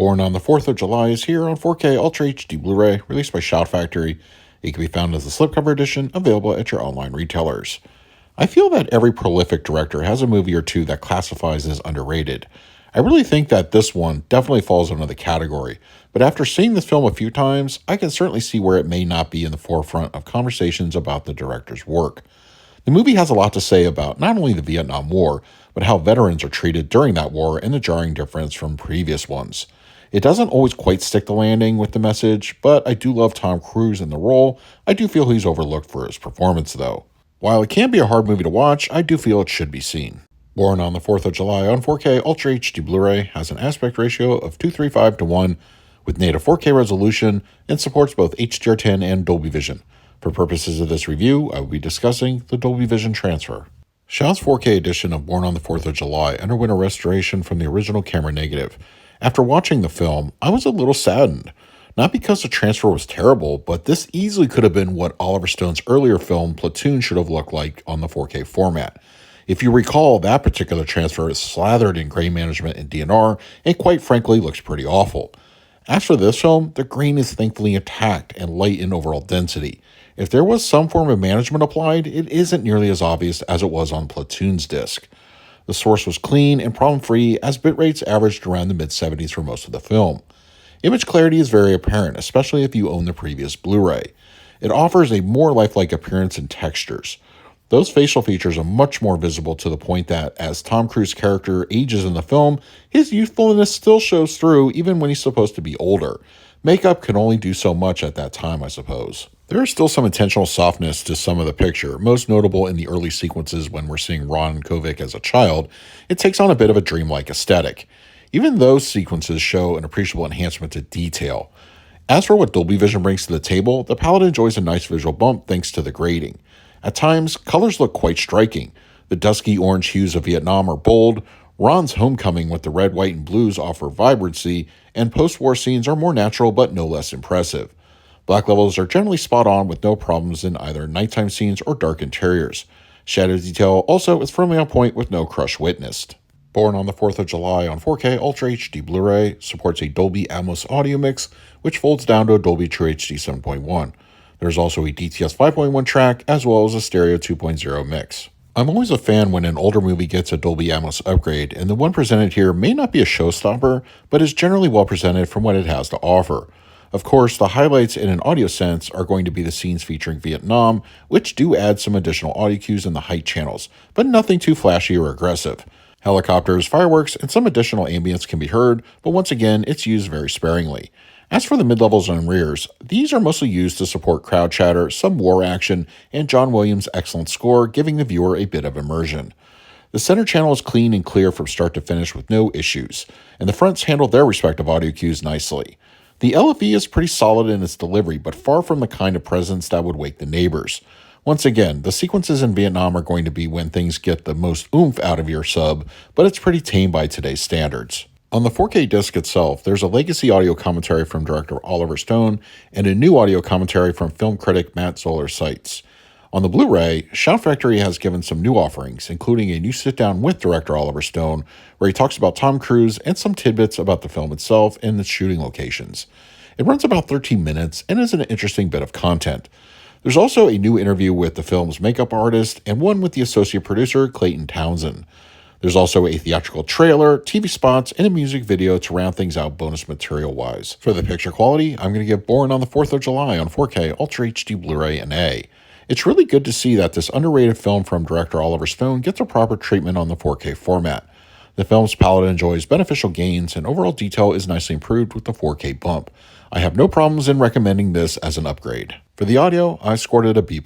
Born on the 4th of July is here on 4K Ultra HD Blu-ray, released by Shout Factory. It can be found as the slipcover edition, available at your online retailers. I feel that every prolific director has a movie or two that classifies as underrated. I really think that this one definitely falls under the category, but after seeing this film a few times, I can certainly see where it may not be in the forefront of conversations about the director's work. The movie has a lot to say about not only the Vietnam War, but how veterans are treated during that war and the jarring difference from previous ones. It doesn't always quite stick the landing with the message, but I do love Tom Cruise in the role. I do feel he's overlooked for his performance, though. While it can be a hard movie to watch, I do feel it should be seen. Born on the 4th of July on 4K Ultra HD Blu-ray has an aspect ratio of 235:1 with native 4K resolution and supports both HDR10 and Dolby Vision. For purposes of this review, I will be discussing the Dolby Vision transfer. Shout's 4K edition of Born on the 4th of July underwent a restoration from the original camera negative. After watching the film, I was a little saddened. Not because the transfer was terrible, but this easily could have been what Oliver Stone's earlier film Platoon should have looked like on the 4K format. If you recall, that particular transfer is slathered in grain management and DNR, and quite frankly looks pretty awful. As for this film, the grain is thankfully intact and light in overall density. If there was some form of management applied, it isn't nearly as obvious as it was on Platoon's disc. The source was clean and problem-free as bitrates averaged around the mid-70s for most of the film. Image clarity is very apparent, especially if you own the previous Blu-ray. It offers a more lifelike appearance and textures. Those facial features are much more visible to the point that, as Tom Cruise's character ages in the film, his youthfulness still shows through even when he's supposed to be older. Makeup can only do so much at that time, I suppose. There is still some intentional softness to some of the picture, most notable in the early sequences when we're seeing Ron Kovic as a child. It takes on a bit of a dreamlike aesthetic. Even those sequences show an appreciable enhancement to detail. As for what Dolby Vision brings to the table, the palette enjoys a nice visual bump thanks to the grading. At times, colors look quite striking. The dusky orange hues of Vietnam are bold, Ron's homecoming with the red, white, and blues offer vibrancy, and post-war scenes are more natural but no less impressive. Black levels are generally spot on with no problems in either nighttime scenes or dark interiors. Shadow detail also is firmly on point with no crush witnessed. Born on the 4th of July on 4K Ultra HD Blu-ray supports a Dolby Atmos audio mix, which folds down to a Dolby True HD 7.1. There's also a DTS 5.1 track, as well as a Stereo 2.0 mix. I'm always a fan when an older movie gets a Dolby Atmos upgrade, and the one presented here may not be a showstopper, but is generally well presented from what it has to offer. Of course, the highlights in an audio sense are going to be the scenes featuring Vietnam, which do add some additional audio cues in the height channels, but nothing too flashy or aggressive. Helicopters, fireworks, and some additional ambience can be heard, but once again, it's used very sparingly. As for the mid-levels and rears, these are mostly used to support crowd chatter, some war action, and John Williams' excellent score, giving the viewer a bit of immersion. The center channel is clean and clear from start to finish with no issues, and the fronts handle their respective audio cues nicely. The LFE is pretty solid in its delivery, but far from the kind of presence that would wake the neighbors. Once again, the sequences in Vietnam are going to be when things get the most oomph out of your sub, but it's pretty tame by today's standards. On the 4K disc itself, there's a legacy audio commentary from director Oliver Stone and a new audio commentary from film critic Matt Zoller Seitz. On the Blu-ray, Shout Factory has given some new offerings, including a new sit-down with director Oliver Stone, where he talks about Tom Cruise and some tidbits about the film itself and its shooting locations. It runs about 13 minutes and is an interesting bit of content. There's also a new interview with the film's makeup artist and one with the associate producer Clayton Townsend. There's also a theatrical trailer, TV spots, and a music video to round things out bonus material-wise. For the picture quality, I'm going to give Born on the 4th of July on 4K Ultra HD Blu-ray an A. It's really good to see that this underrated film from director Oliver Stone gets a proper treatment on the 4K format. The film's palette enjoys beneficial gains, and overall detail is nicely improved with the 4K bump. I have no problems in recommending this as an upgrade. For the audio, I scored it a B+.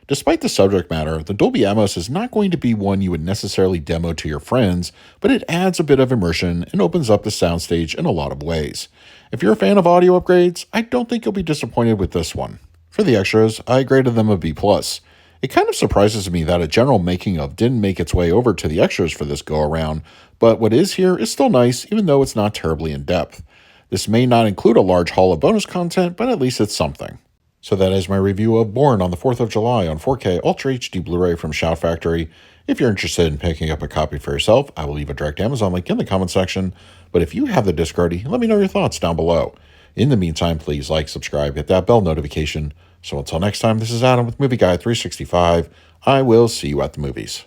Despite the subject matter, the Dolby Atmos is not going to be one you would necessarily demo to your friends, but it adds a bit of immersion and opens up the soundstage in a lot of ways. If you're a fan of audio upgrades, I don't think you'll be disappointed with this one. For the extras, I graded them a B+. It kind of surprises me that a general making of didn't make its way over to the extras for this go-around, but what is here is still nice, even though it's not terribly in-depth. This may not include a large haul of bonus content, but at least it's something. So that is my review of Born on the 4th of July on 4K Ultra HD Blu-ray from Shout Factory. If you're interested in picking up a copy for yourself, I will leave a direct Amazon link in the comment section. But if you have the disc already, let me know your thoughts down below. In the meantime, please like, subscribe, hit that bell notification. So until next time, this is Adam with Movie Guy 365. I will see you at the movies.